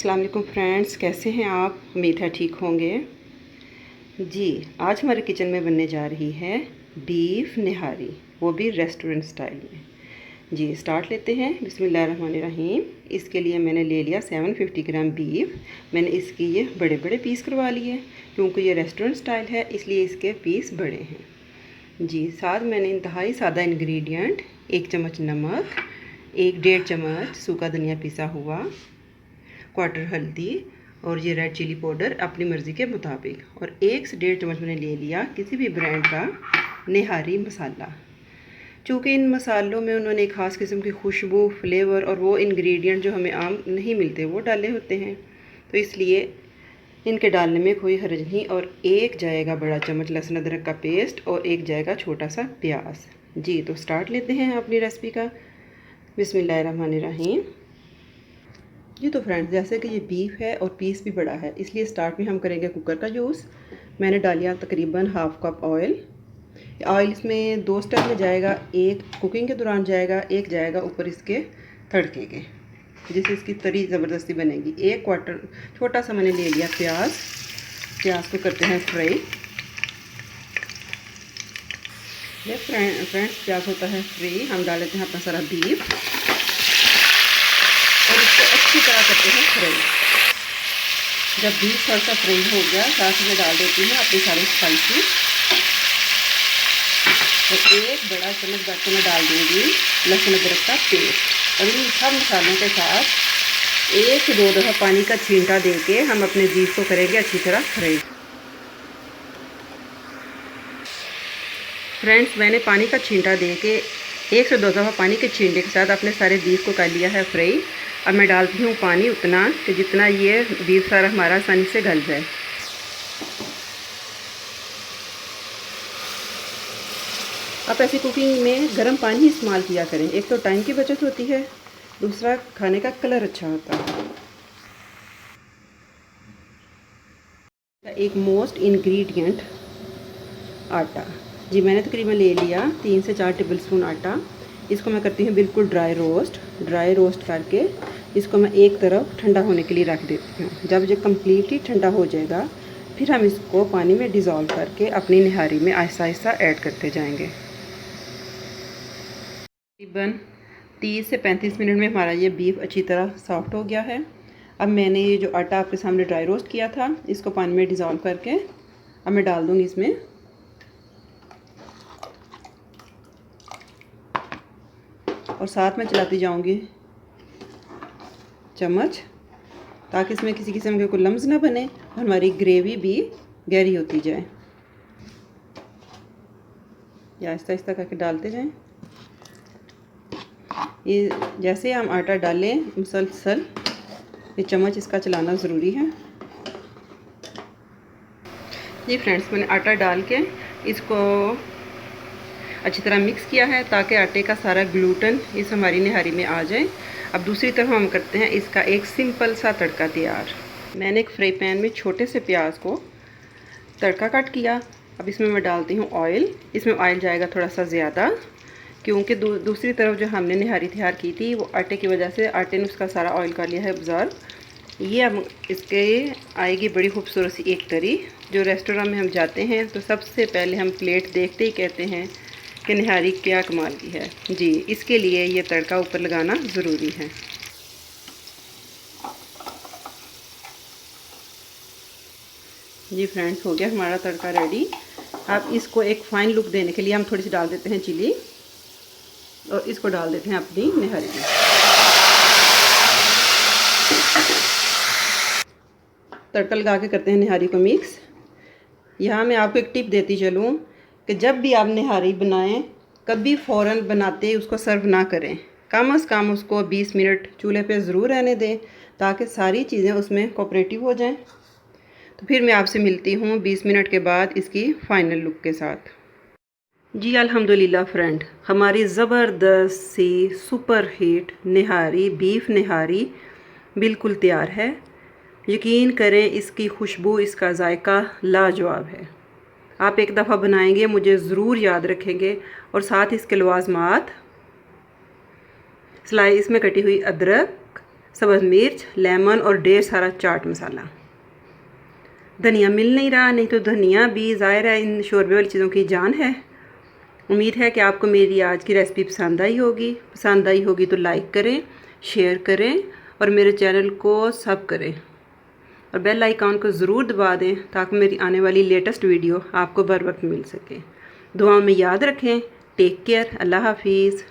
अस्सलाम वालेकुम फ्रेंड्स, कैसे हैं आप? उम्मीद है ठीक होंगे। जी, आज हमारे किचन में बनने जा रही है बीफ निहारी, वो भी रेस्टोरेंट स्टाइल में। जी स्टार्ट लेते हैं। बिस्मिल्लाहिर्रहमानिर्रहीम। इसके लिए मैंने ले लिया 750 ग्राम बीफ। मैंने इसकी ये बड़े बड़े पीस करवा लिए क्योंकि ये रेस्टोरेंट स्टाइल है, इसलिए इसके पीस बड़े हैं। जी साथ मैंने इंतहाई सादा इंग्रेडिएंट, 1 चम्मच नमक, 1-1.5 चम्मच सूखा धनिया पिसा हुआ, क्वार्टर हल्दी और ये रेड चिली पाउडर अपनी मर्ज़ी के मुताबिक, और 1 से 1.5 चम्मच मैंने ले लिया किसी भी ब्रांड का निहारी मसाला। चूँकि इन मसालों में उन्होंने एक ख़ास किस्म की खुशबू, फ्लेवर और वो इंग्रेडिएंट जो हमें आम नहीं मिलते वो डाले होते हैं, तो इसलिए इनके डालने में कोई हर्ज नहीं। और 1 जाएगा बड़ा चम्मच लहसुन अदरक का पेस्ट और 1 जाएगा छोटा सा प्याज। जी तो स्टार्ट लेते हैं अपनी रेसिपी का। बिस्मिल्लाहिर्रहमानिर्रहीम। जी तो फ्रेंड्स, जैसे कि ये बीफ है और पीस भी बड़ा है, इसलिए स्टार्ट में हम करेंगे कुकर का यूज़। मैंने डालिया तकरीबन हाफ़ कप ऑयल। ऑयल इसमें 2 स्टेप में जाएगा, एक कुकिंग के दौरान जाएगा, एक जाएगा ऊपर इसके तड़के के, जिससे इसकी तरी ज़बरदस्ती बनेगी। 1 क्वार्टर छोटा सा मैंने ले लिया प्याज। प्याज को करते हैं फ्राई। ये फ्रेंड्स प्याज होता है फ्राई, हम डाल देते हैं अपना सारा बीफ और इसको अच्छी तरह करते हैं फ्राई। जब बीफ थोड़ा सा फ्राई हो गया, साथ में डाल देती हूँ अपनी सारी स्पाइसी और 1 बड़ा चम्मच भर के मैं डाल दूँगी लहसुन अदरक का पेस्ट। और इन सब मसालों के साथ 1 से 2 दफ़ा पानी का छींटा देके हम अपने बीफ को करेंगे अच्छी तरह फ्राई। फ्रेंड्स, मैंने पानी का छींटा देके 1 से 2 दफ़ा पानी के छींटे के साथ अपने सारे बीफ को कर लिया है फ्राई। अब मैं डालती हूँ पानी उतना कि जितना ये बीफ सारा हमारा आसानी से गल जाए। आप ऐसी कुकिंग में गर्म पानी ही इस्तेमाल किया करें, एक तो टाइम की बचत होती है, दूसरा खाने का कलर अच्छा होता है। एक मोस्ट इंग्रेडिएंट आटा। जी मैंने तकरीबन ले लिया 3 से 4 टेबलस्पून आटा। इसको मैं करती हूँ बिल्कुल ड्राई रोस्ट करके इसको मैं एक तरफ ठंडा होने के लिए रख देती हूँ। जब ये कम्प्लीटली ठंडा हो जाएगा, फिर हम इसको पानी में डिज़ोल्व करके अपनी निहारी में आहिस्ता आहिस्ता ऐड करते जाएंगे। तकरीबन 30 से 35 मिनट में हमारा ये बीफ अच्छी तरह सॉफ्ट हो गया है। अब मैंने ये जो आटा आपके सामने ड्राई रोस्ट किया था, इसको पानी में डिज़ोल्व करके अब मैं डाल दूँगी इसमें। और साथ में चलाती जाऊंगी चम्मच, ताकि इसमें किसी किस्म के कोई लम्स ना बने और हमारी ग्रेवी भी गहरी होती जाए। या आहिस्ता आहिस्ता करके डालते जाएं। ये जैसे हम आटा डालें मुसलसल ये चम्मच इसका चलाना ज़रूरी है। जी फ्रेंड्स, मैंने आटा डाल के इसको अच्छी तरह मिक्स किया है ताकि आटे का सारा ग्लूटेन इस हमारी निहारी में आ जाए। अब दूसरी तरफ हम करते हैं इसका एक सिंपल सा तड़का तैयार। मैंने एक फ्राई पैन में छोटे से प्याज को तड़का कट किया। अब इसमें मैं डालती हूँ ऑयल। इसमें ऑयल जाएगा थोड़ा सा ज़्यादा, क्योंकि दूसरी तरफ जो हमने निहारी तैयार की थी वो आटे की वजह से आटे ने उसका सारा ऑयल कर लिया है ऑब्जर्व। ये अब इसके आएगी बड़ी खूबसूरत सी एक तरी। जो रेस्टोरेंट में हम जाते हैं तो सबसे पहले हम प्लेट देखते ही कहते हैं कि निहारी क्या कमाल की है। जी इसके लिए ये तड़का ऊपर लगाना ज़रूरी है। जी फ्रेंड्स, हो गया हमारा तड़का रेडी। अब इसको एक फाइन लुक देने के लिए हम थोड़ी सी डाल देते हैं चिली और इसको डाल देते हैं अपनी निहारी में। तड़का लगा के करते हैं निहारी को मिक्स। यहाँ मैं आपको एक टिप देती चलूँ कि जब भी आप निहारी बनाएं, कभी फ़ौरन बनाते उसको सर्व ना करें। कम से कम उसको 20 मिनट चूल्हे पे ज़रूर रहने दें ताकि सारी चीज़ें उसमें कोऑपरेटिव हो जाएं। तो फिर मैं आपसे मिलती हूँ 20 मिनट के बाद इसकी फ़ाइनल लुक के साथ। जी अल्हम्दुलिल्लाह फ्रेंड, हमारी ज़बरदस्त सी सुपर हिट निहारी, बीफ निहारी बिल्कुल तैयार है। यकीन करें इसकी खुशबू, इसका जायका लाजवाब है। आप एक दफ़ा बनाएंगे मुझे ज़रूर याद रखेंगे। और साथ इसके लवाजमात, स्लाइस में कटी हुई अदरक, सब्ज़ मिर्च, लेमन और ढेर सारा चाट मसाला। धनिया मिल नहीं रहा, नहीं तो धनिया भी ज़ाहिर है इन शोरबे वाली चीज़ों की जान है। उम्मीद है कि आपको मेरी आज की रेसिपी पसंद आई होगी। पसंद आई होगी तो लाइक करें, शेयर करें और मेरे चैनल को सब करें और बेल आइकॉन को ज़रूर दबा दें ताकि मेरी आने वाली लेटेस्ट वीडियो आपको बर वक्त मिल सके। दुआओं में याद रखें। Take care. अल्लाह हाफिज़।